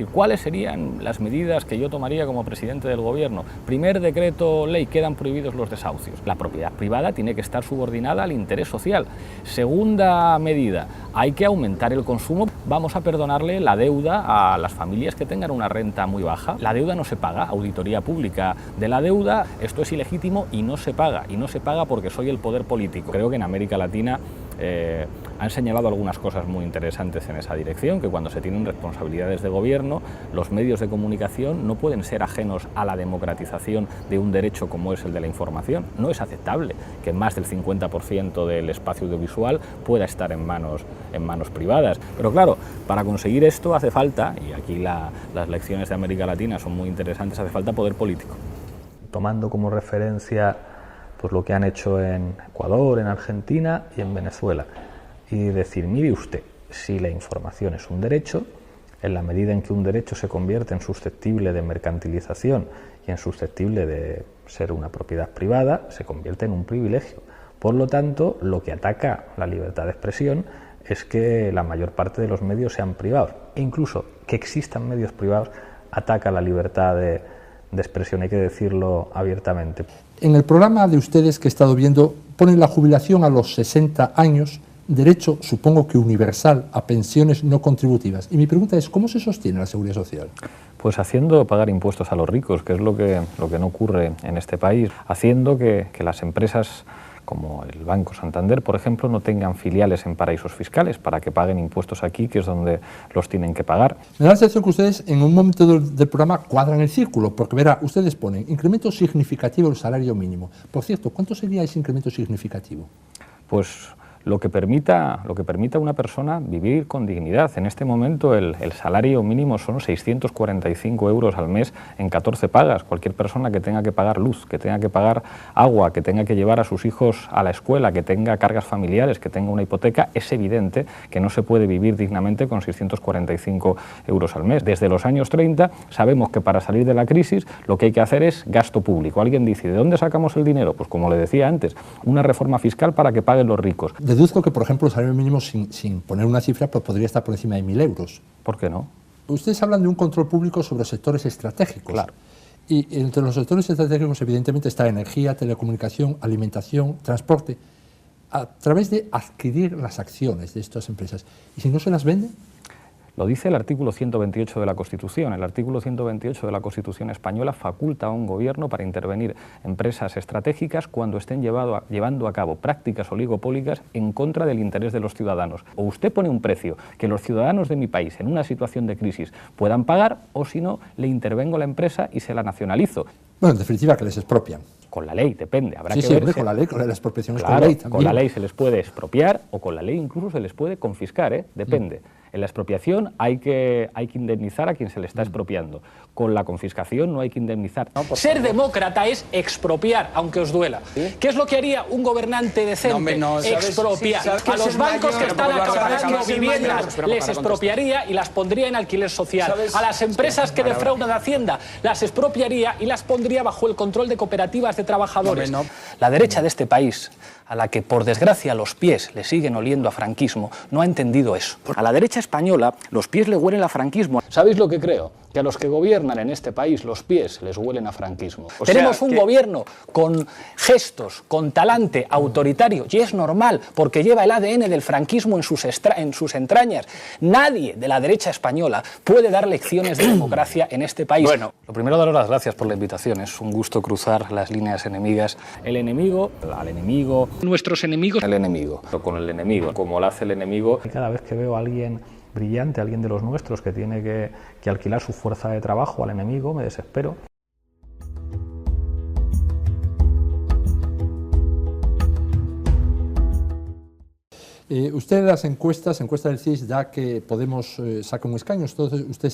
¿Y cuáles serían las medidas que yo tomaría como presidente del gobierno? Primer decreto ley, quedan prohibidos los desahucios. La propiedad privada tiene que estar subordinada al interés social. Segunda medida, hay que aumentar el consumo. Vamos a perdonarle la deuda a las familias que tengan una renta muy baja. La deuda no se paga, auditoría pública de la deuda, esto es ilegítimo y no se paga porque soy el poder político. Creo que en América Latina han señalado algunas cosas muy interesantes en esa dirección, que cuando se tienen responsabilidades de gobierno, los medios de comunicación no pueden ser ajenos a la democratización de un derecho como es el de la información. No es aceptable que más del 50% del espacio audiovisual pueda estar en manos privadas. Pero claro, para conseguir esto hace falta, y aquí las lecciones de América Latina son muy interesantes, hace falta poder político. Tomando como referencia pues lo que han hecho en Ecuador, en Argentina y en Venezuela, y decir, mire usted, si la información es un derecho, en la medida en que un derecho se convierte en susceptible de mercantilización y en susceptible de ser una propiedad privada, se convierte en un privilegio. Por lo tanto, lo que ataca la libertad de expresión es que la mayor parte de los medios sean privados, e incluso que existan medios privados ataca la libertad de expresión, hay que decirlo abiertamente. En el programa de ustedes que he estado viendo, ponen la jubilación a los 60 años, derecho, supongo que universal, a pensiones no contributivas. Y mi pregunta es, ¿cómo se sostiene la seguridad social? Pues haciendo pagar impuestos a los ricos, que es lo que no ocurre en este país, haciendo que las empresas como el Banco Santander, por ejemplo, no tengan filiales en paraísos fiscales para que paguen impuestos aquí, que es donde los tienen que pagar. Me da la sensación que ustedes en un momento del programa cuadran el círculo, porque verá, ustedes ponen incremento significativo del salario mínimo. Por cierto, ¿cuánto sería ese incremento significativo? Pues lo que permita a una persona vivir con dignidad. En este momento el salario mínimo son 645 euros al mes en 14 pagas. Cualquier persona que tenga que pagar luz, que tenga que pagar agua, que tenga que llevar a sus hijos a la escuela, que tenga cargas familiares, que tenga una hipoteca, es evidente que no se puede vivir dignamente con 645 euros al mes. Desde los años 30 sabemos que para salir de la crisis lo que hay que hacer es gasto público. Alguien dice, ¿de dónde sacamos el dinero? Pues como le decía antes, una reforma fiscal para que paguen los ricos. Deduzco que, por ejemplo, el salario mínimo, sin poner una cifra, pues podría estar por encima de 1.000 euros. ¿Por qué no? Ustedes hablan de un control público sobre sectores estratégicos. Claro. Y entre los sectores estratégicos, evidentemente, está energía, telecomunicación, alimentación, transporte, a través de adquirir las acciones de estas empresas. ¿Y si no se las venden? Lo dice el artículo 128 de la Constitución. El artículo 128 de la Constitución española faculta a un gobierno para intervenir empresas estratégicas cuando estén llevando a cabo prácticas oligopólicas en contra del interés de los ciudadanos. O usted pone un precio que los ciudadanos de mi país en una situación de crisis puedan pagar, o si no, le intervengo a la empresa y se la nacionalizo. Bueno, en definitiva, que les expropian. Con la ley, depende. Habrá sí, que sí, ver con la ley, con la expropiación claro, con la ley también. Con la ley se les puede expropiar o con la ley incluso se les puede confiscar, depende. En la expropiación hay que indemnizar a quien se le está expropiando. Con la confiscación no hay que indemnizar. Ser demócrata es expropiar, aunque os duela. ¿Sí? ¿Qué es lo que haría un gobernante decente? Expropiar. A los bancos que están acaparando viviendas les expropiaría y las pondría en alquiler social. A las empresas que defraudan Hacienda las expropiaría y las pondría bajo el control de cooperativas de trabajadores. La derecha de este país, a la que por desgracia los pies le siguen oliendo a franquismo, no ha entendido eso. A la derecha española los pies le huelen a franquismo. ¿Sabéis lo que creo? Que a los que gobiernan en este país los pies les huelen a franquismo. Tenemos un gobierno con gestos, con talante autoritario, y es normal porque lleva el ADN del franquismo en sus entrañas. Nadie de la derecha española puede dar lecciones de democracia en este país. Bueno, lo primero, daros las gracias por la invitación. Es un gusto cruzar las líneas enemigas. El enemigo, al enemigo. Nuestros enemigos. El enemigo. Con el enemigo, como lo hace el enemigo. Cada vez que veo a alguien brillante, alguien de los nuestros que tiene que alquilar su fuerza de trabajo al enemigo, me desespero. Usted en las encuestas del CIS da que Podemos saca un escaño, entonces usted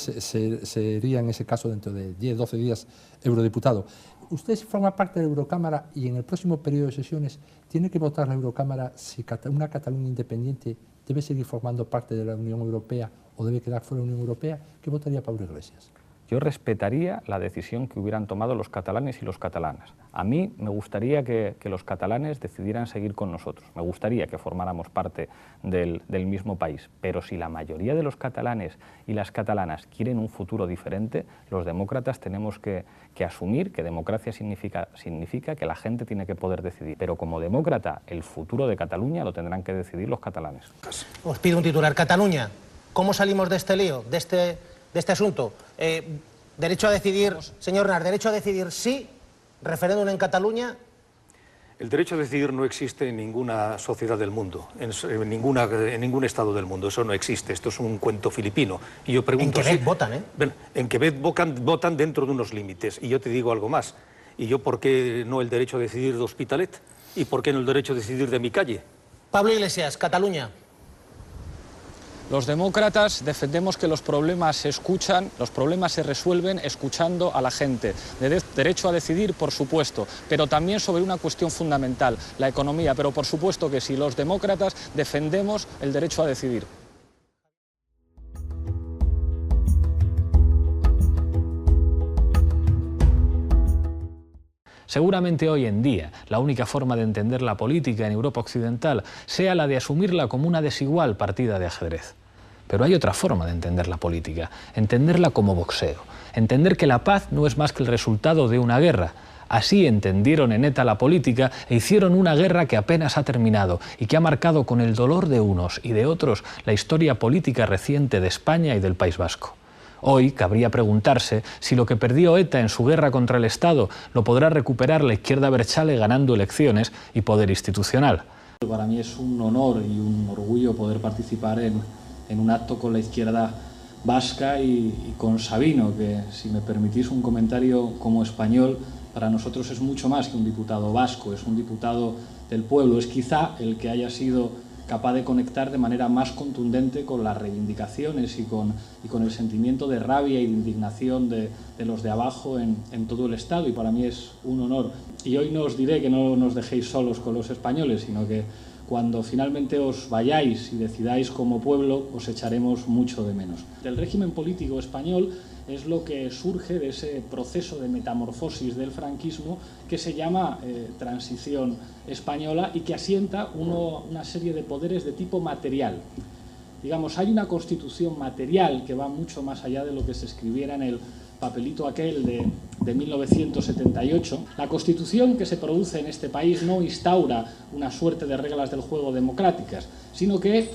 sería en ese caso dentro de 10, 12 días eurodiputado. Usted forma parte de la Eurocámara y en el próximo periodo de sesiones tiene que votar la Eurocámara si una Cataluña independiente debe seguir formando parte de la Unión Europea o debe quedar fuera de la Unión Europea. ¿Qué votaría Pablo Iglesias? Yo respetaría la decisión que hubieran tomado los catalanes y los catalanas. A mí me gustaría que los catalanes decidieran seguir con nosotros. Me gustaría que formáramos parte del mismo país. Pero si la mayoría de los catalanes y las catalanas quieren un futuro diferente, los demócratas tenemos que asumir que democracia significa que la gente tiene que poder decidir. Pero como demócrata, el futuro de Cataluña lo tendrán que decidir los catalanes. Os pido un titular. Cataluña, ¿cómo salimos de este lío, de este asunto? Derecho a decidir, señor Nar, derecho a decidir sí, referéndum en Cataluña. El derecho a decidir no existe en ninguna sociedad del mundo, en ningún estado del mundo. Eso no existe. Esto es un cuento filipino. Y yo pregunto, en Quebec votan, ¿eh? En Quebec votan dentro de unos límites. Y yo te digo algo más. ¿Y yo por qué no el derecho a decidir de Hospitalet? ¿Y por qué no el derecho a decidir de mi calle? Pablo Iglesias, Cataluña. Los demócratas defendemos que los problemas se resuelven escuchando a la gente. Derecho a decidir, por supuesto, pero también sobre una cuestión fundamental, la economía. Pero por supuesto que sí, los demócratas defendemos el derecho a decidir. Seguramente hoy en día la única forma de entender la política en Europa occidental sea la de asumirla como una desigual partida de ajedrez. Pero hay otra forma de entender la política, entenderla como boxeo, entender que la paz no es más que el resultado de una guerra. Así entendieron en ETA la política e hicieron una guerra que apenas ha terminado y que ha marcado con el dolor de unos y de otros la historia política reciente de España y del País Vasco. Hoy cabría preguntarse si lo que perdió ETA en su guerra contra el Estado lo podrá recuperar la izquierda abertzale ganando elecciones y poder institucional. Para mí es un honor y un orgullo poder participar en un acto con la izquierda vasca y con Sabino, que, si me permitís un comentario como español, para nosotros es mucho más que un diputado vasco, es un diputado del pueblo, es quizá el que haya sido capaz de conectar de manera más contundente con las reivindicaciones y con el sentimiento de rabia y de indignación de los de abajo en todo el Estado, y para mí es un honor. Y hoy no os diré que no nos dejéis solos con los españoles, sino que cuando finalmente os vayáis y decidáis como pueblo, os echaremos mucho de menos. El régimen político español es lo que surge de ese proceso de metamorfosis del franquismo que se llama transición española y que asienta una serie de poderes de tipo material. Digamos, hay una constitución material que va mucho más allá de lo que se escribiera en el papelito aquel de 1978. La Constitución que se produce en este país no instaura una suerte de reglas del juego democráticas, sino que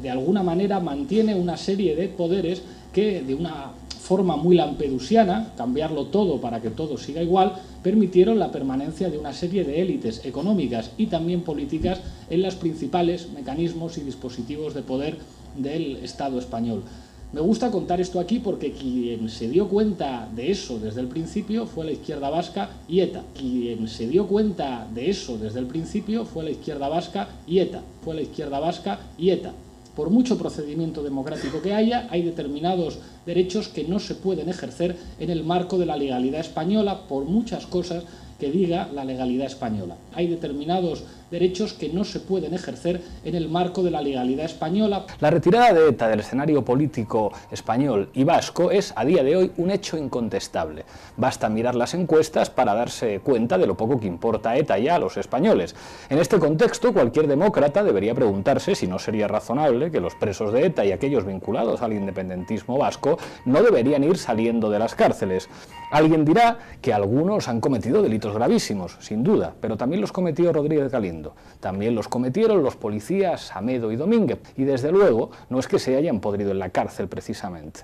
de alguna manera mantiene una serie de poderes que de una forma muy lampedusiana, cambiarlo todo para que todo siga igual, permitieron la permanencia de una serie de élites económicas y también políticas en los principales mecanismos y dispositivos de poder del Estado español. Me gusta contar esto aquí porque quien se dio cuenta de eso desde el principio fue la izquierda vasca y ETA. Quien se dio cuenta de eso desde el principio fue la izquierda vasca y ETA. Fue la izquierda vasca y ETA. Por mucho procedimiento democrático que haya, hay determinados derechos que no se pueden ejercer en el marco de la legalidad española por muchas cosas que diga la legalidad española. Hay determinados derechos que no se pueden ejercer en el marco de la legalidad española. La retirada de ETA del escenario político español y vasco es, a día de hoy, un hecho incontestable. Basta mirar las encuestas para darse cuenta de lo poco que importa ETA ya a los españoles. En este contexto, cualquier demócrata debería preguntarse si no sería razonable que los presos de ETA y aquellos vinculados al independentismo vasco no deberían ir saliendo de las cárceles. Alguien dirá que algunos han cometido delitos gravísimos, sin duda, pero también los cometió Rodríguez Galindo. También los cometieron los policías Amedo y Domínguez, y desde luego no es que se hayan podrido en la cárcel precisamente.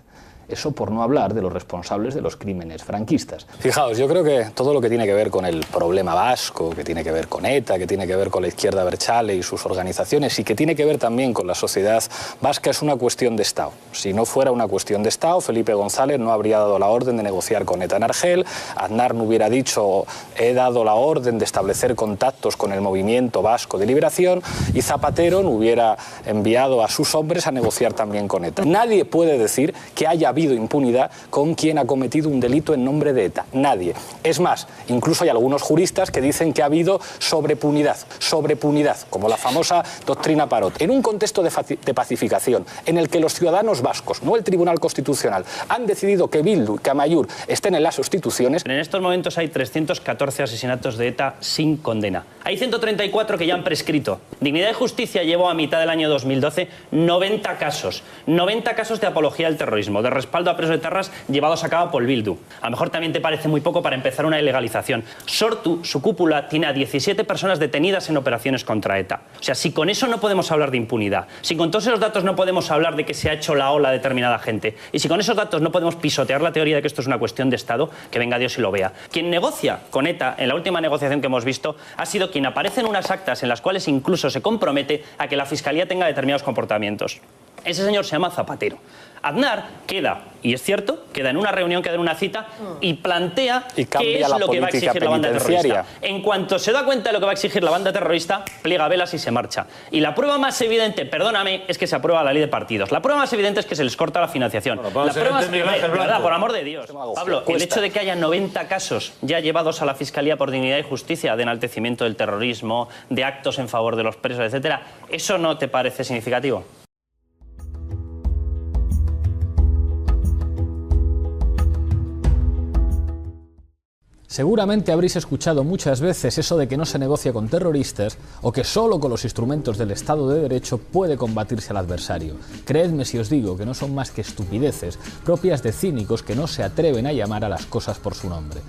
Eso por no hablar de los responsables de los crímenes franquistas. Fijaos, yo creo que todo lo que tiene que ver con el problema vasco, que tiene que ver con ETA, que tiene que ver con la izquierda abertzale y sus organizaciones, y que tiene que ver también con la sociedad vasca, es una cuestión de Estado. Si no fuera una cuestión de Estado, Felipe González no habría dado la orden de negociar con ETA en Argel, Aznar no hubiera dicho he dado la orden de establecer contactos con el movimiento vasco de liberación, y Zapatero no hubiera enviado a sus hombres a negociar también con ETA. Nadie puede decir que haya habido impunidad con quien ha cometido un delito en nombre de ETA. Nadie. Es más, incluso hay algunos juristas que dicen que ha habido sobrepunidad, como la famosa doctrina Parot. En un contexto de pacificación, en el que los ciudadanos vascos, no el Tribunal Constitucional, han decidido que Bildu y que Amaiur estén en las instituciones. En estos momentos hay 314 asesinatos de ETA sin condena. Hay 134 que ya han prescrito. Dignidad y Justicia llevó a mitad del año 2012 90 casos de apología al terrorismo, de respaldo a presos etarras llevados a cabo por Bildu. A lo mejor también te parece muy poco para empezar una ilegalización. Sortu, su cúpula, tiene a 17 personas detenidas en operaciones contra ETA. O sea, si con eso no podemos hablar de impunidad, si con todos esos datos no podemos hablar de que se ha hecho la ola a determinada gente, y si con esos datos no podemos pisotear la teoría de que esto es una cuestión de Estado, que venga Dios y lo vea. Quien negocia con ETA, en la última negociación que hemos visto, ha sido quien aparece en unas actas en las cuales incluso se compromete a que la Fiscalía tenga determinados comportamientos. Ese señor se llama Zapatero. Aznar queda, y es cierto, queda en una reunión, queda en una cita y plantea qué es lo que va a exigir la banda terrorista. En cuanto se da cuenta de lo que va a exigir la banda terrorista, pliega velas y se marcha. Y la prueba más evidente, perdóname, es que se aprueba la ley de partidos. La prueba más evidente es que se les corta la financiación. La prueba más verdad, por amor de Dios. Pablo, el hecho de que haya 90 casos ya llevados a la Fiscalía por Dignidad y Justicia de enaltecimiento del terrorismo, de actos en favor de los presos, etcétera, ¿eso no te parece significativo? Seguramente habréis escuchado muchas veces eso de que no se negocia con terroristas o que solo con los instrumentos del Estado de Derecho puede combatirse al adversario. Creedme si os digo que no son más que estupideces propias de cínicos que no se atreven a llamar a las cosas por su nombre.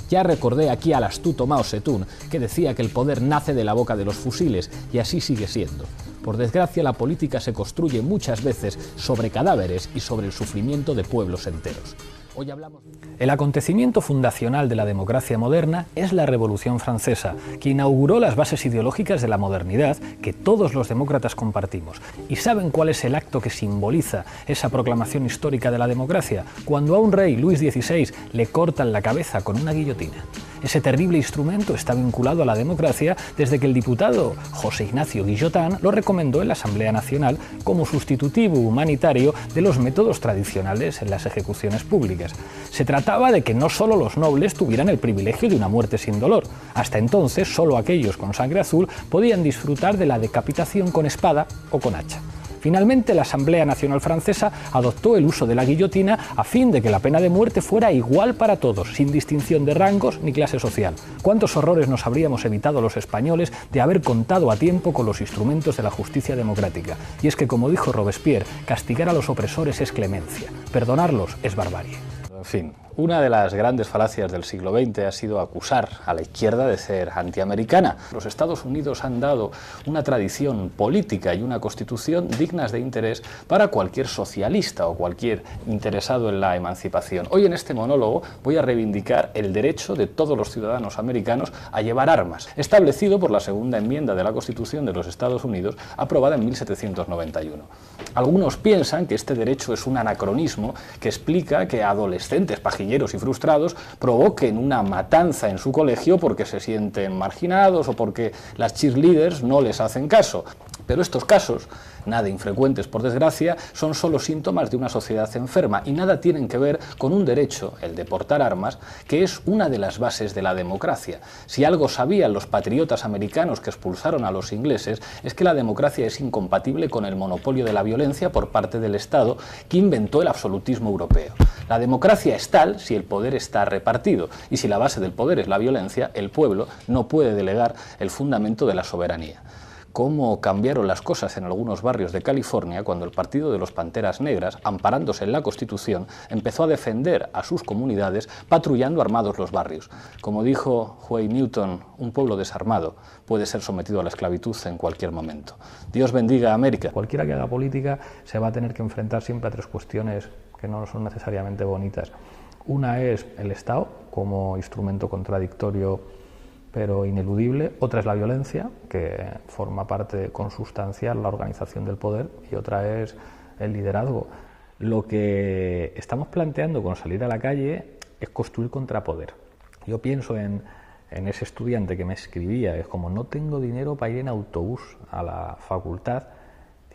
Ya recordé aquí al astuto Mao Zedong que decía que el poder nace de la boca de los fusiles y así sigue siendo. Por desgracia, la política se construye muchas veces sobre cadáveres y sobre el sufrimiento de pueblos enteros. Hoy hablamos... El acontecimiento fundacional de la democracia moderna es la Revolución Francesa, que inauguró las bases ideológicas de la modernidad que todos los demócratas compartimos. ¿Y saben cuál es el acto que simboliza esa proclamación histórica de la democracia? Cuando a un rey, Luis XVI, le cortan la cabeza con una guillotina. Ese terrible instrumento está vinculado a la democracia desde que el diputado José Ignacio Guillotin lo recomendó en la Asamblea Nacional como sustitutivo humanitario de los métodos tradicionales en las ejecuciones públicas. Se trataba de que no solo los nobles tuvieran el privilegio de una muerte sin dolor. Hasta entonces, solo aquellos con sangre azul podían disfrutar de la decapitación con espada o con hacha. Finalmente, la Asamblea Nacional Francesa adoptó el uso de la guillotina a fin de que la pena de muerte fuera igual para todos, sin distinción de rangos ni clase social. ¿Cuántos horrores nos habríamos evitado los españoles de haber contado a tiempo con los instrumentos de la justicia democrática? Y es que, como dijo Robespierre, castigar a los opresores es clemencia, perdonarlos es barbarie. En fin, una de las grandes falacias del siglo XX ha sido acusar a la izquierda de ser antiamericana. Los Estados Unidos han dado una tradición política y una constitución dignas de interés para cualquier socialista o cualquier interesado en la emancipación. Hoy en este monólogo voy a reivindicar el derecho de todos los ciudadanos americanos a llevar armas, establecido por la segunda enmienda de la Constitución de los Estados Unidos, aprobada en 1791. Algunos piensan que este derecho es un anacronismo que explica que adolescentes pajilleros y frustrados provoquen una matanza en su colegio porque se sienten marginados o porque las cheerleaders no les hacen caso. Pero estos casos, nada infrecuentes por desgracia, son solo síntomas de una sociedad enferma y nada tienen que ver con un derecho, el de portar armas, que es una de las bases de la democracia. Si algo sabían los patriotas americanos que expulsaron a los ingleses, es que la democracia es incompatible con el monopolio de la violencia por parte del Estado que inventó el absolutismo europeo. La democracia es tal si el poder está repartido, y si la base del poder es la violencia, el pueblo no puede delegar el fundamento de la soberanía. Cómo cambiaron las cosas en algunos barrios de California cuando el Partido de los Panteras Negras, amparándose en la Constitución, empezó a defender a sus comunidades patrullando armados los barrios. Como dijo Huey Newton, un pueblo desarmado puede ser sometido a la esclavitud en cualquier momento. Dios bendiga a América. Cualquiera que haga política se va a tener que enfrentar siempre a tres cuestiones que no son necesariamente bonitas. Una es el Estado como instrumento contradictorio pero ineludible, otra es la violencia, que forma parte consustancial de la organización del poder, y otra es el liderazgo. Lo que estamos planteando con salir a la calle es construir contrapoder. Yo pienso en ese estudiante que me escribía, es como no tengo dinero para ir en autobús a la facultad.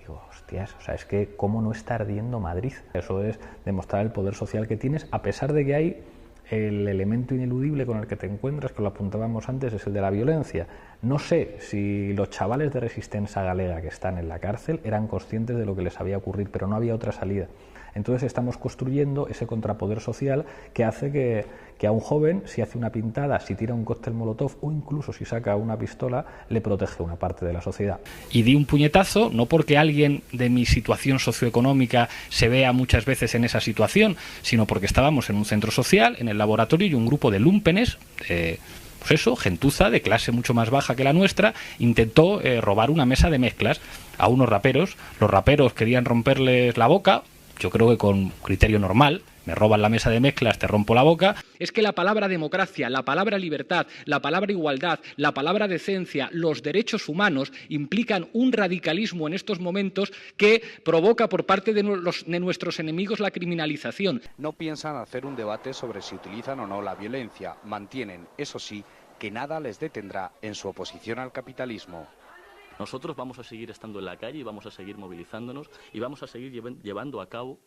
digo, hostias, o sea, es que cómo no está ardiendo Madrid. Eso es demostrar el poder social que tienes, a pesar de que hay el elemento ineludible con el que te encuentras, que lo apuntábamos antes, es el de la violencia. No sé si los chavales de Resistencia Galega que están en la cárcel eran conscientes de lo que les había ocurrido, pero no había otra salida. Entonces estamos construyendo ese contrapoder social que hace que a un joven, si hace una pintada, si tira un cóctel molotov o incluso si saca una pistola, le protege una parte de la sociedad. Y di un puñetazo, no porque alguien de mi situación socioeconómica se vea muchas veces en esa situación, sino porque estábamos en un centro social, en el laboratorio, y un grupo de lúmpenes, pues eso, gentuza de clase mucho más baja que la nuestra, intentó robar una mesa de mezclas a unos raperos. Los raperos querían romperles la boca, yo creo que con criterio normal. Me roban la mesa de mezclas, te rompo la boca. Es que la palabra democracia, la palabra libertad, la palabra igualdad, la palabra decencia, los derechos humanos implican un radicalismo en estos momentos que provoca por parte de nuestros enemigos la criminalización. No piensan hacer un debate sobre si utilizan o no la violencia. Mantienen, eso sí, que nada les detendrá en su oposición al capitalismo. Nosotros vamos a seguir estando en la calle y vamos a seguir movilizándonos y vamos a seguir llevando a cabo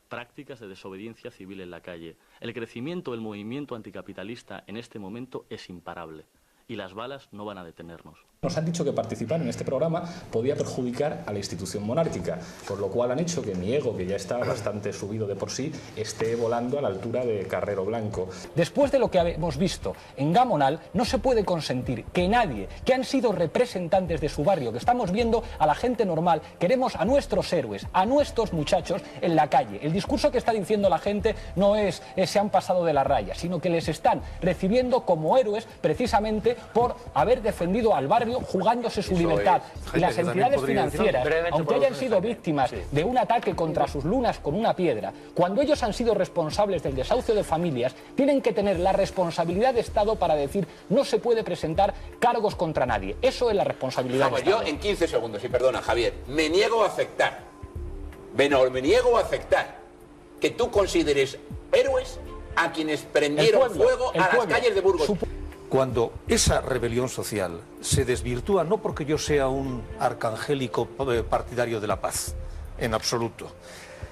prácticas de desobediencia civil en la calle. El crecimiento del movimiento anticapitalista en este momento es imparable y las balas no van a detenernos. Nos han dicho que participar en este programa podía perjudicar a la institución monárquica, por lo cual han hecho que mi ego, que ya está bastante subido de por sí, esté volando a la altura de Carrero Blanco. Después de lo que hemos visto en Gamonal, no se puede consentir que nadie, que han sido representantes de su barrio, que estamos viendo a la gente normal, queremos a nuestros héroes, a nuestros muchachos en la calle. El discurso que está diciendo la gente no es se han pasado de la raya, sino que les están recibiendo como héroes precisamente por haber defendido al barrio jugándose su libertad. Y las entidades financieras, aunque hayan sido víctimas de un ataque contra sus lunas con una piedra, cuando ellos han sido responsables del desahucio de familias, tienen que tener la responsabilidad de Estado para decir no se puede presentar cargos contra nadie. Eso es la responsabilidad de Estado. Yo en 15 segundos, y perdona Javier, me niego a aceptar, me niego a aceptar que tú consideres héroes a quienes prendieron fuego a las calles de Burgos. Cuando esa rebelión social se desvirtúa, no porque yo sea un arcangélico partidario de la paz, en absoluto,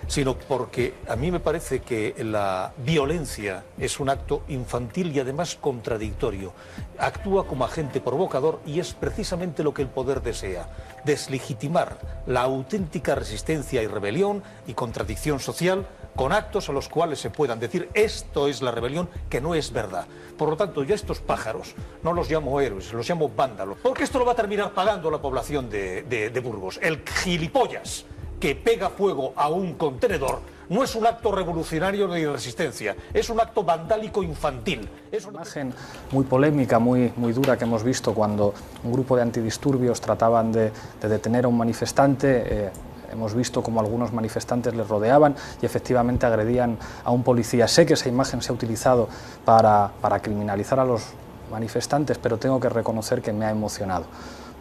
sino porque a mí me parece que la violencia es un acto infantil y además contradictorio. Actúa como agente provocador y es precisamente lo que el poder desea, deslegitimar la auténtica resistencia y rebelión y contradicción social con actos a los cuales se puedan decir esto es la rebelión, que no es verdad. Por lo tanto, yo a estos pájaros no los llamo héroes, los llamo vándalos, porque esto lo va a terminar pagando la población de Burgos. El gilipollas que pega fuego a un contenedor no es un acto revolucionario de resistencia, es un acto vandálico infantil. Es una imagen muy polémica, muy dura que hemos visto cuando un grupo de antidisturbios trataban de detener a un manifestante. Hemos visto cómo algunos manifestantes les rodeaban y efectivamente agredían a un policía. Sé que esa imagen se ha utilizado para criminalizar a los manifestantes, pero tengo que reconocer que me ha emocionado.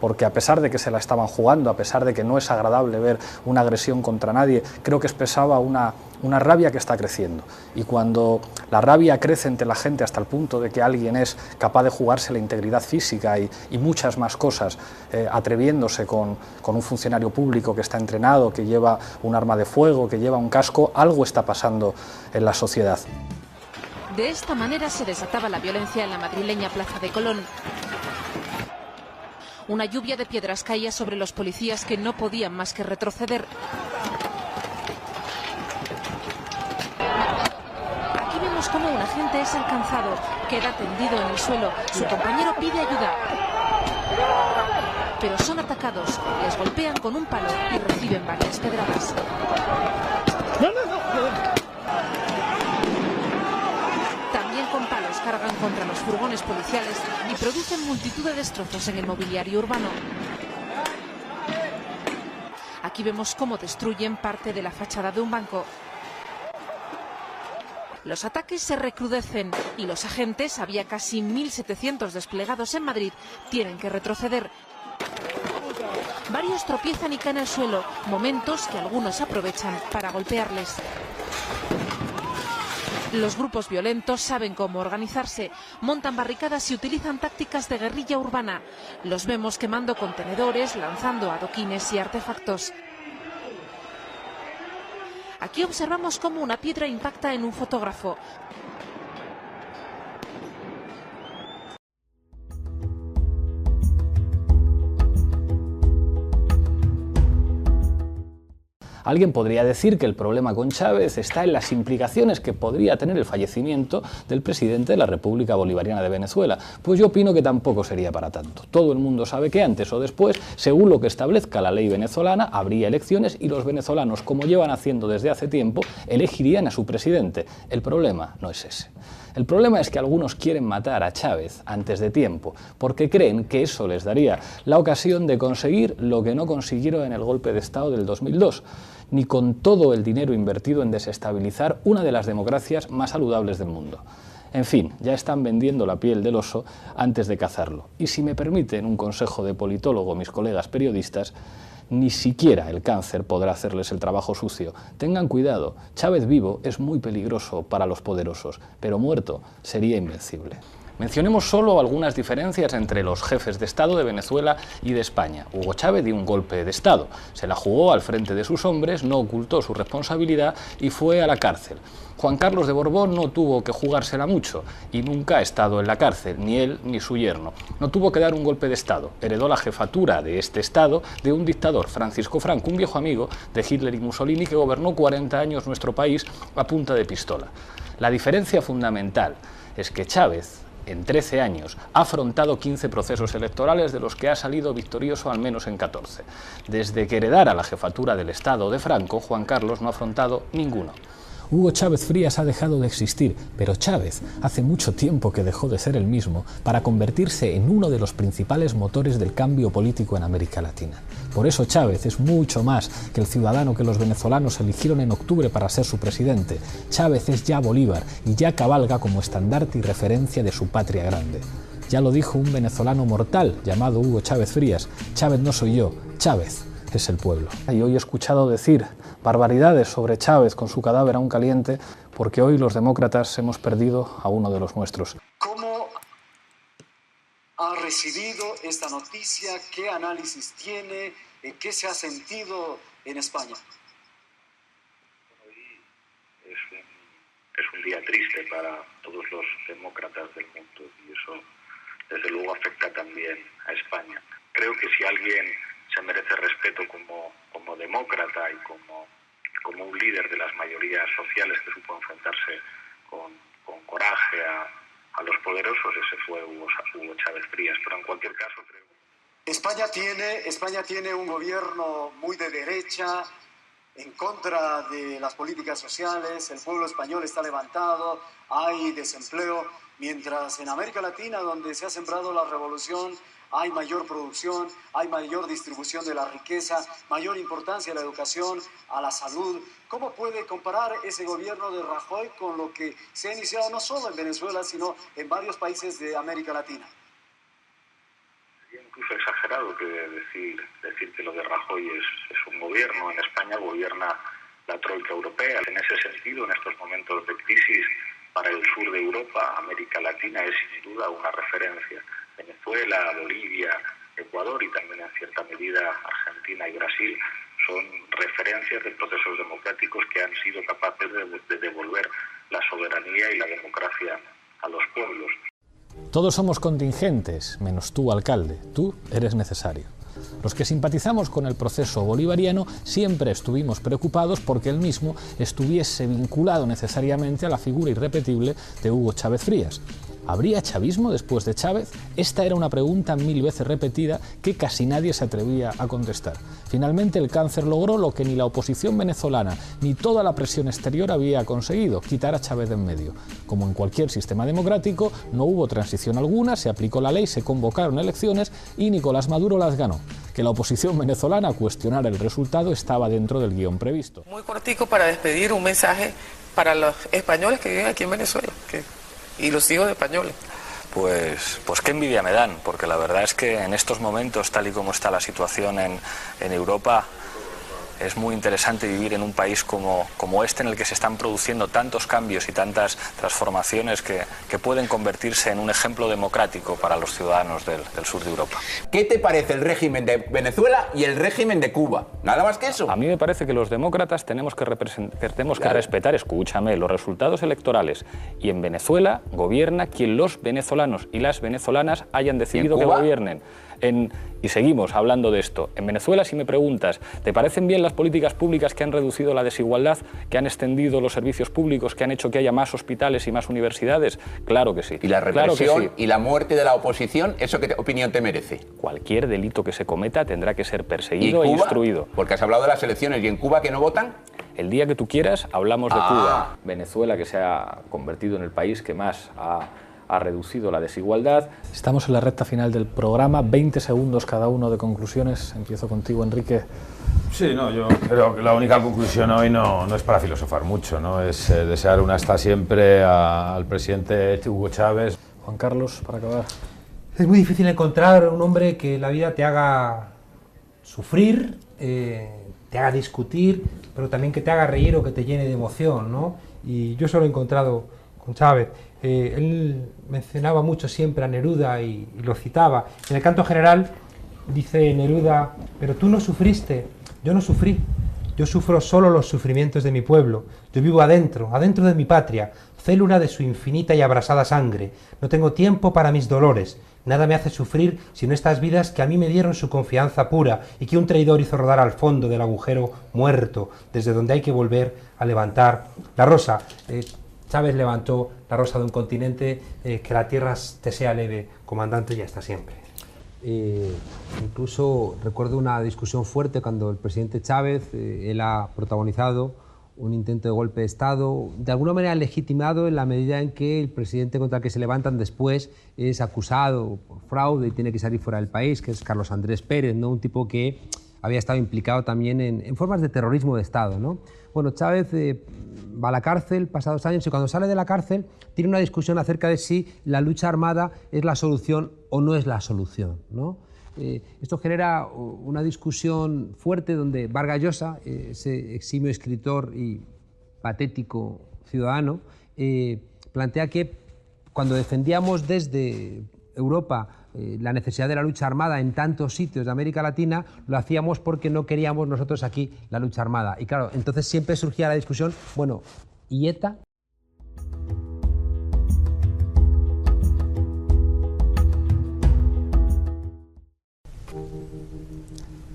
Porque a pesar de que se la estaban jugando, a pesar de que no es agradable ver una agresión contra nadie, creo que expresaba una rabia que está creciendo. Y cuando la rabia crece entre la gente hasta el punto de que alguien es capaz de jugarse la integridad física y muchas más cosas, atreviéndose con un funcionario público que está entrenado, que lleva un arma de fuego, que lleva un casco, algo está pasando en la sociedad. De esta manera se desataba la violencia en la madrileña Plaza de Colón. Una lluvia de piedras caía sobre los policías que no podían más que retroceder. Aquí vemos cómo un agente es alcanzado, queda tendido en el suelo, su compañero pide ayuda. Pero son atacados, les golpean con un palo y reciben varias pedradas. Con palos cargan contra los furgones policiales y producen multitud de destrozos en el mobiliario urbano. Aquí vemos cómo destruyen parte de la fachada de un banco. Los ataques se recrudecen y los agentes, había casi 1.700 desplegados en Madrid, tienen que retroceder. Varios tropiezan y caen al suelo, momentos que algunos aprovechan para golpearles. Los grupos violentos saben cómo organizarse, montan barricadas y utilizan tácticas de guerrilla urbana. Los vemos quemando contenedores, lanzando adoquines y artefactos. Aquí observamos cómo una piedra impacta en un fotógrafo. Alguien podría decir que el problema con Chávez está en las implicaciones que podría tener el fallecimiento del presidente de la República Bolivariana de Venezuela. Pues yo opino que tampoco sería para tanto. Todo el mundo sabe que antes o después, según lo que establezca la ley venezolana, habría elecciones y los venezolanos, como llevan haciendo desde hace tiempo, elegirían a su presidente. El problema no es ese. El problema es que algunos quieren matar a Chávez antes de tiempo, porque creen que eso les daría la ocasión de conseguir lo que no consiguieron en el golpe de Estado del 2002, ni con todo el dinero invertido en desestabilizar una de las democracias más saludables del mundo. En fin, ya están vendiendo la piel del oso antes de cazarlo. Y si me permiten un consejo de politólogo, mis colegas periodistas, ni siquiera el cáncer podrá hacerles el trabajo sucio. Tengan cuidado, Chávez vivo es muy peligroso para los poderosos, pero muerto sería invencible. Mencionemos solo algunas diferencias entre los jefes de Estado de Venezuela y de España. Hugo Chávez dio un golpe de Estado, se la jugó al frente de sus hombres, no ocultó su responsabilidad y fue a la cárcel. Juan Carlos de Borbón no tuvo que jugársela mucho y nunca ha estado en la cárcel, ni él ni su yerno. No tuvo que dar un golpe de Estado, heredó la jefatura de este Estado de un dictador, Francisco Franco, un viejo amigo de Hitler y Mussolini que gobernó 40 años nuestro país a punta de pistola. La diferencia fundamental es que Chávez, en 13 años, ha afrontado 15 procesos electorales de los que ha salido victorioso al menos en 14. Desde que heredara la jefatura del Estado de Franco, Juan Carlos no ha afrontado ninguno. Hugo Chávez Frías ha dejado de existir, pero Chávez hace mucho tiempo que dejó de ser el mismo para convertirse en uno de los principales motores del cambio político en América Latina. Por eso Chávez es mucho más que el ciudadano que los venezolanos eligieron en octubre para ser su presidente. Chávez es ya Bolívar y ya cabalga como estandarte y referencia de su patria grande. Ya lo dijo un venezolano mortal llamado Hugo Chávez Frías: Chávez no soy yo, Chávez es el pueblo. Y hoy he escuchado decir barbaridades sobre Chávez con su cadáver aún caliente, porque hoy los demócratas hemos perdido a uno de los nuestros. ¿Cómo ha recibido esta noticia? ¿Qué análisis tiene? ¿Qué se ha sentido en España? Hoy es un día triste para todos los demócratas del mundo y eso desde luego afecta también a España. Creo que si alguien se merece respeto como demócrata y como un líder de las mayorías sociales que supo enfrentarse con coraje a los poderosos, ese fue Hugo Chávez Frías. Pero en cualquier caso creo... España tiene un gobierno muy de derecha, en contra de las políticas sociales, el pueblo español está levantado, hay desempleo, mientras en América Latina, donde se ha sembrado la revolución, hay mayor producción, hay mayor distribución de la riqueza, mayor importancia a la educación, a la salud. ¿Cómo puede comparar ese gobierno de Rajoy con lo que se ha iniciado no solo en Venezuela, sino en varios países de América Latina? Sería incluso exagerado que decir que lo de Rajoy es un gobierno. En España gobierna la troika europea. En ese sentido, en estos momentos de crisis para el sur de Europa, América Latina es sin duda una referencia. Venezuela, Bolivia, Ecuador y también en cierta medida Argentina y Brasil son referencias de procesos democráticos que han sido capaces de devolver la soberanía y la democracia a los pueblos. Todos somos contingentes, menos tú, alcalde. Tú eres necesario. Los que simpatizamos con el proceso bolivariano siempre estuvimos preocupados porque él mismo estuviese vinculado necesariamente a la figura irrepetible de Hugo Chávez Frías. ¿Habría chavismo después de Chávez? Esta era una pregunta 1000 veces repetida que casi nadie se atrevía a contestar. Finalmente el cáncer logró lo que ni la oposición venezolana ni toda la presión exterior había conseguido: quitar a Chávez de en medio. Como en cualquier sistema democrático, no hubo transición alguna, se aplicó la ley, se convocaron elecciones y Nicolás Maduro las ganó. Que la oposición venezolana cuestionara el resultado estaba dentro del guión previsto. Muy cortico para despedir, un mensaje para los españoles que viven aquí en Venezuela y los hijos de españoles. Pues qué envidia me dan, porque la verdad es que en estos momentos, tal y como está la situación en Europa, es muy interesante vivir en un país como este, en el que se están produciendo tantos cambios y tantas transformaciones que pueden convertirse en un ejemplo democrático para los ciudadanos del sur de Europa. ¿Qué te parece el régimen de Venezuela y el régimen de Cuba? Nada más que eso. A mí me parece que los demócratas tenemos que respetar, escúchame, los resultados electorales. Y en Venezuela gobierna quien los venezolanos y las venezolanas hayan decidido que gobiernen. Y seguimos hablando de esto. En Venezuela, si me preguntas, ¿te parecen bien las políticas públicas que han reducido la desigualdad, que han extendido los servicios públicos, que han hecho que haya más hospitales y más universidades? Claro que sí. ¿Y la represión y la muerte de la oposición, eso qué opinión te merece? Cualquier delito que se cometa tendrá que ser perseguido e instruido. Porque has hablado de las elecciones. ¿Y en Cuba que no votan? El día que tú quieras hablamos de Cuba. Venezuela, que se ha convertido en el país que más ha reducido la desigualdad. Estamos en la recta final del programa, 20 segundos cada uno de conclusiones. Empiezo contigo, Enrique. Sí, no, yo creo que la única conclusión hoy no es para filosofar mucho, ¿no? Es desear un hasta siempre al presidente Hugo Chávez. Juan Carlos, para acabar. Es muy difícil encontrar un hombre que la vida te haga sufrir, te haga discutir, pero también que te haga reír o que te llene de emoción, ¿no? Y yo eso lo he encontrado con Chávez. Él mencionaba mucho siempre a Neruda y lo citaba. En el canto general dice Neruda: pero tú no sufriste, yo no sufrí, yo sufro solo los sufrimientos de mi pueblo, yo vivo adentro de mi patria, célula de su infinita y abrasada sangre, no tengo tiempo para mis dolores, nada me hace sufrir sino estas vidas que a mí me dieron su confianza pura y que un traidor hizo rodar al fondo del agujero muerto, desde donde hay que volver a levantar la rosa. Chávez levantó la rosa de un continente, que la tierra te sea leve, comandante, y hasta siempre. Incluso recuerdo una discusión fuerte cuando el presidente Chávez, él ha protagonizado un intento de golpe de Estado, de alguna manera legitimado en la medida en que el presidente contra el que se levantan después es acusado por fraude y tiene que salir fuera del país, que es Carlos Andrés Pérez, ¿no? Un tipo que había estado implicado también en formas de terrorismo de Estado, ¿no? Bueno, Chávez va a la cárcel pasados años y cuando sale de la cárcel tiene una discusión acerca de si la lucha armada es la solución o no es la solución, ¿no? Esto genera una discusión fuerte donde Vargas Llosa, ese eximio escritor y patético ciudadano, plantea que cuando defendíamos desde Europa la necesidad de la lucha armada en tantos sitios de América Latina, lo hacíamos porque no queríamos nosotros aquí la lucha armada. Y claro, entonces siempre surgía la discusión, bueno, ¿y ETA?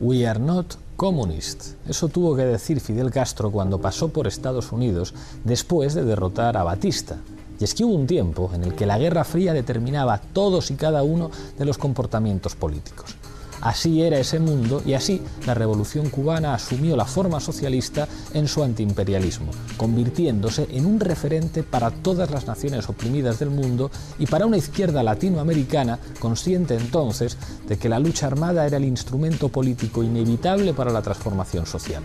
We are not communist. Eso tuvo que decir Fidel Castro cuando pasó por Estados Unidos después de derrotar a Batista. Y es que hubo un tiempo en el que la Guerra Fría determinaba todos y cada uno de los comportamientos políticos. Así era ese mundo y así la Revolución Cubana asumió la forma socialista en su antiimperialismo, convirtiéndose en un referente para todas las naciones oprimidas del mundo y para una izquierda latinoamericana consciente entonces de que la lucha armada era el instrumento político inevitable para la transformación social.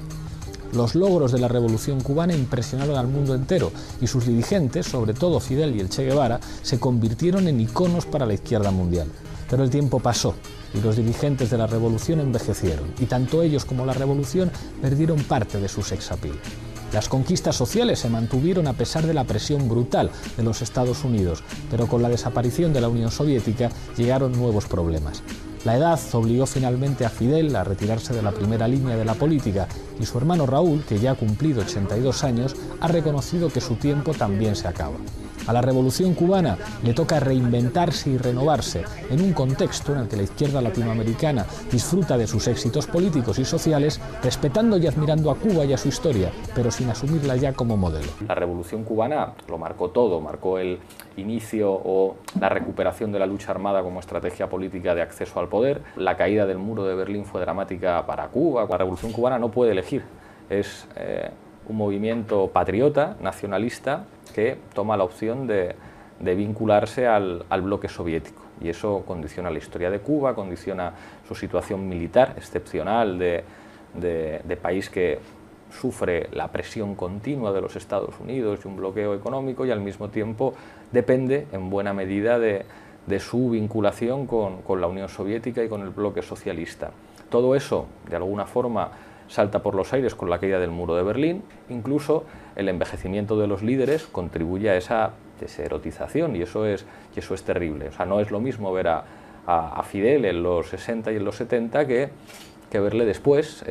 Los logros de la Revolución Cubana impresionaron al mundo entero y sus dirigentes, sobre todo Fidel y el Che Guevara, se convirtieron en iconos para la izquierda mundial. Pero el tiempo pasó y los dirigentes de la revolución envejecieron y tanto ellos como la revolución perdieron parte de su sex appeal. Las conquistas sociales se mantuvieron a pesar de la presión brutal de los Estados Unidos, pero con la desaparición de la Unión Soviética llegaron nuevos problemas. La edad obligó finalmente a Fidel a retirarse de la primera línea de la política y su hermano Raúl, que ya ha cumplido 82 años, ha reconocido que su tiempo también se acaba. A la Revolución Cubana le toca reinventarse y renovarse en un contexto en el que la izquierda latinoamericana disfruta de sus éxitos políticos y sociales, respetando y admirando a Cuba y a su historia, pero sin asumirla ya como modelo. La Revolución Cubana lo marcó todo, marcó el inicio o la recuperación de la lucha armada como estrategia política de acceso al poder. La caída del muro de Berlín fue dramática para Cuba. La Revolución Cubana no puede elegir, es un movimiento patriota, nacionalista, que toma la opción de vincularse al bloque soviético. Y eso condiciona la historia de Cuba, condiciona su situación militar excepcional de país que sufre la presión continua de los Estados Unidos y un bloqueo económico, y al mismo tiempo depende en buena medida de su vinculación con la Unión Soviética y con el bloque socialista. Todo eso, de alguna forma, salta por los aires con la caída del muro de Berlín. Incluso el envejecimiento de los líderes contribuye a esa deserotización y eso es terrible. O sea, no es lo mismo ver a Fidel en los 60 y en los 70 que verle después,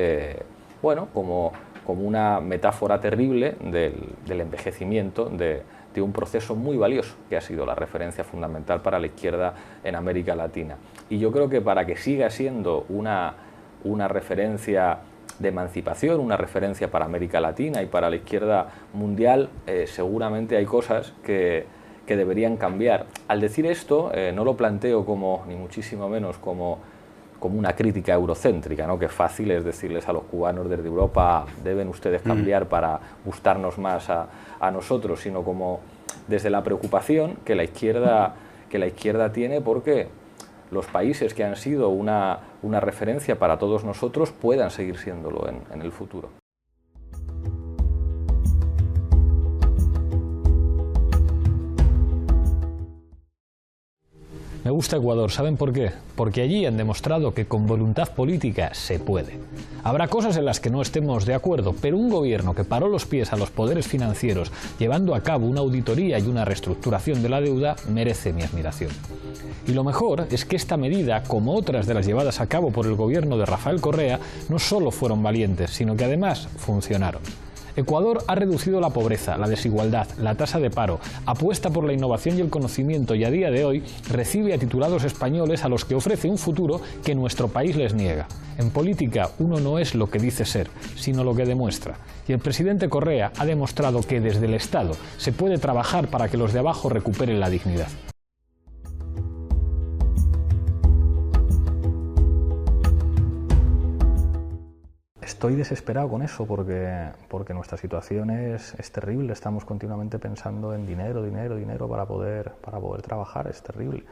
bueno, como una metáfora terrible del envejecimiento de un proceso muy valioso que ha sido la referencia fundamental para la izquierda en América Latina. Y yo creo que para que siga siendo una referencia de emancipación, una referencia para América Latina y para la izquierda mundial, seguramente hay cosas que deberían cambiar. Al decir esto, no lo planteo como, ni muchísimo menos como una crítica eurocéntrica, ¿no? Que fácil es decirles a los cubanos desde Europa deben ustedes cambiar para gustarnos más a nosotros, sino como desde la preocupación que la izquierda tiene porque los países que han sido una referencia para todos nosotros puedan seguir siéndolo en el futuro. Me gusta Ecuador, ¿saben por qué? Porque allí han demostrado que con voluntad política se puede. Habrá cosas en las que no estemos de acuerdo, pero un gobierno que paró los pies a los poderes financieros llevando a cabo una auditoría y una reestructuración de la deuda merece mi admiración. Y lo mejor es que esta medida, como otras de las llevadas a cabo por el gobierno de Rafael Correa, no solo fueron valientes, sino que además funcionaron. Ecuador ha reducido la pobreza, la desigualdad, la tasa de paro, apuesta por la innovación y el conocimiento y a día de hoy recibe a titulados españoles a los que ofrece un futuro que nuestro país les niega. En política uno no es lo que dice ser, sino lo que demuestra. Y el presidente Correa ha demostrado que desde el Estado se puede trabajar para que los de abajo recuperen la dignidad. Estoy desesperado con eso porque nuestra situación es terrible. Estamos continuamente pensando en dinero para poder trabajar. Es terrible.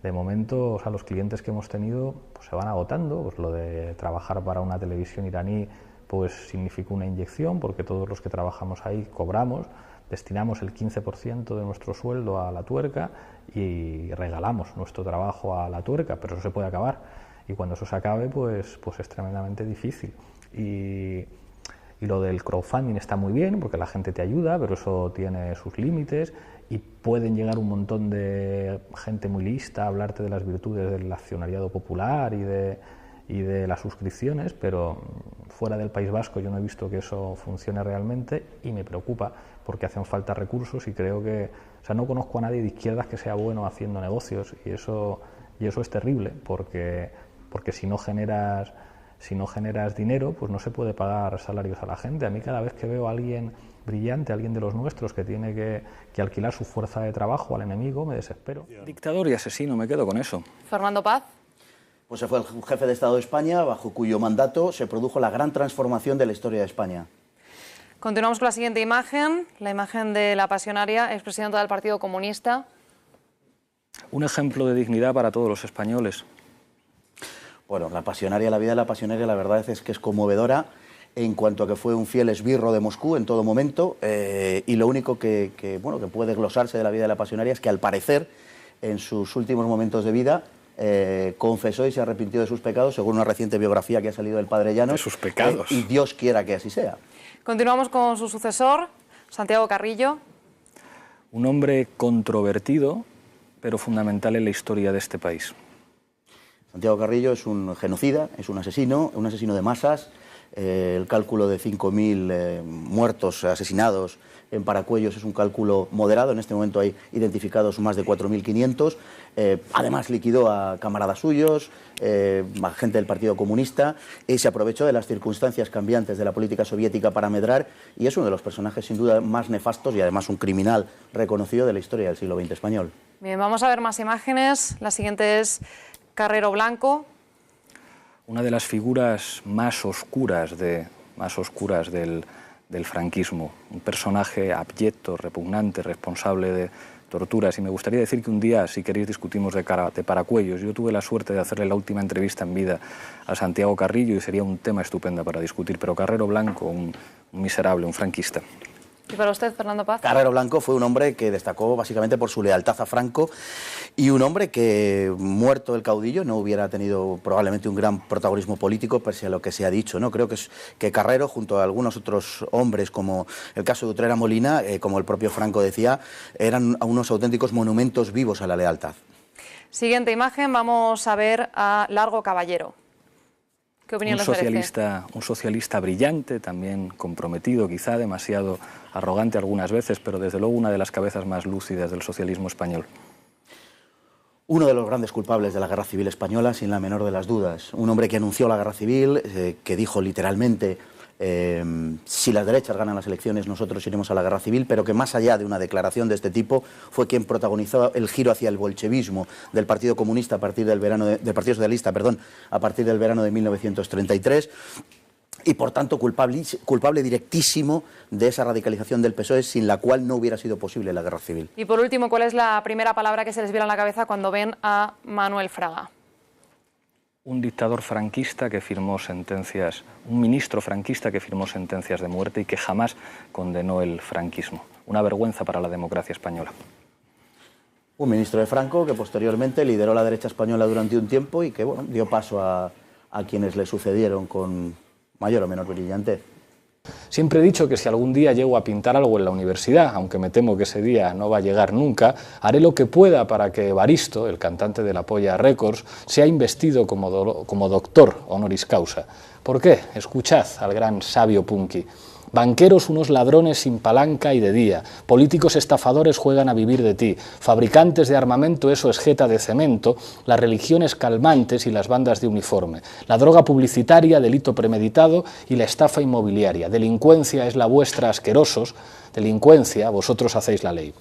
De momento, o sea, los clientes que hemos tenido pues, se van agotando. Pues lo de trabajar para una televisión iraní pues significa una inyección porque todos los que trabajamos ahí cobramos, destinamos el 15% de nuestro sueldo a la tuerca y regalamos nuestro trabajo a la tuerca, pero eso se puede acabar. Y cuando eso se acabe, pues es tremendamente difícil. Y lo del crowdfunding está muy bien porque la gente te ayuda, pero eso tiene sus límites y pueden llegar un montón de gente muy lista a hablarte de las virtudes del accionariado popular y de las suscripciones, pero fuera del País Vasco yo no he visto que eso funcione realmente y me preocupa porque hacen falta recursos y creo que, o sea, no conozco a nadie de izquierdas que sea bueno haciendo negocios y eso es terrible porque si no generas dinero, pues no se puede pagar salarios a la gente. A mí cada vez que veo a alguien brillante, a alguien de los nuestros que tiene que alquilar su fuerza de trabajo al enemigo, me desespero. Dictador y asesino, me quedo con eso. Fernando Paz. Pues se fue el jefe de Estado de España, bajo cuyo mandato se produjo la gran transformación de la historia de España. Continuamos con la siguiente imagen, la imagen de la pasionaria, expresidenta del Partido Comunista. Un ejemplo de dignidad para todos los españoles. Bueno, la vida de la pasionaria la verdad es que es conmovedora en cuanto a que fue un fiel esbirro de Moscú en todo momento y lo único que puede glosarse de la vida de la pasionaria es que al parecer en sus últimos momentos de vida confesó y se arrepintió de sus pecados según una reciente biografía que ha salido del Padre Llanos. De sus pecados. Y Dios quiera que así sea. Continuamos con su sucesor, Santiago Carrillo. Un hombre controvertido, pero fundamental en la historia de este país. Santiago Carrillo es un genocida, es un asesino de masas. El cálculo de 5.000 muertos asesinados en Paracuellos es un cálculo moderado. En este momento hay identificados más de 4.500. Además liquidó a camaradas suyos, a gente del Partido Comunista, y se aprovechó de las circunstancias cambiantes de la política soviética para medrar, y es uno de los personajes sin duda más nefastos y además un criminal reconocido de la historia del siglo XX español. Bien, vamos a ver más imágenes. La siguiente es Carrero Blanco. Una de las figuras más oscuras del franquismo, un personaje abyecto, repugnante, responsable de torturas. Y me gustaría decir que un día, si queréis, discutimos de Paracuellos. Yo tuve la suerte de hacerle la última entrevista en vida a Santiago Carrillo y sería un tema estupendo para discutir. Pero Carrero Blanco, un miserable, un franquista. ¿Y para usted, Fernando Paz? Carrero Blanco fue un hombre que destacó básicamente por su lealtad a Franco y un hombre que, muerto el caudillo, no hubiera tenido probablemente un gran protagonismo político, pese a lo que se ha dicho, ¿no? Creo que Carrero, junto a algunos otros hombres, como el caso de Utrera Molina, como el propio Franco decía, eran unos auténticos monumentos vivos a la lealtad. Siguiente imagen, vamos a ver a Largo Caballero. ¿Qué opinión les merece? Un socialista brillante, también comprometido, quizá demasiado arrogante algunas veces, pero desde luego una de las cabezas más lúcidas del socialismo español. Uno de los grandes culpables de la Guerra Civil Española, sin la menor de las dudas. Un hombre que anunció la Guerra Civil, que dijo literalmente, si las derechas ganan las elecciones nosotros iremos a la Guerra Civil, pero que más allá de una declaración de este tipo fue quien protagonizó el giro hacia el bolchevismo del Partido Comunista a partir del Partido Socialista, perdón, a partir del verano de 1933. Y por tanto culpable directísimo de esa radicalización del PSOE, sin la cual no hubiera sido posible la Guerra Civil. Y por último, ¿cuál es la primera palabra que se les viene a la cabeza cuando ven a Manuel Fraga? Un dictador franquista que firmó sentencias, un ministro franquista que firmó sentencias de muerte y que jamás condenó el franquismo. Una vergüenza para la democracia española. Un ministro de Franco que posteriormente lideró la derecha española durante un tiempo y que bueno, dio paso a quienes le sucedieron con mayor o menor brillantez. Siempre he dicho que si algún día llego a pintar algo en la universidad, aunque me temo que ese día no va a llegar nunca, haré lo que pueda para que Evaristo, el cantante de la Polla Records, sea investido como doctor honoris causa. ¿Por qué? Escuchad al gran sabio Punky. Banqueros unos ladrones sin palanca y de día, políticos estafadores juegan a vivir de ti, fabricantes de armamento eso es jeta de cemento, las religiones calmantes y las bandas de uniforme, la droga publicitaria, delito premeditado y la estafa inmobiliaria, delincuencia es la vuestra asquerosos, delincuencia, vosotros hacéis la ley.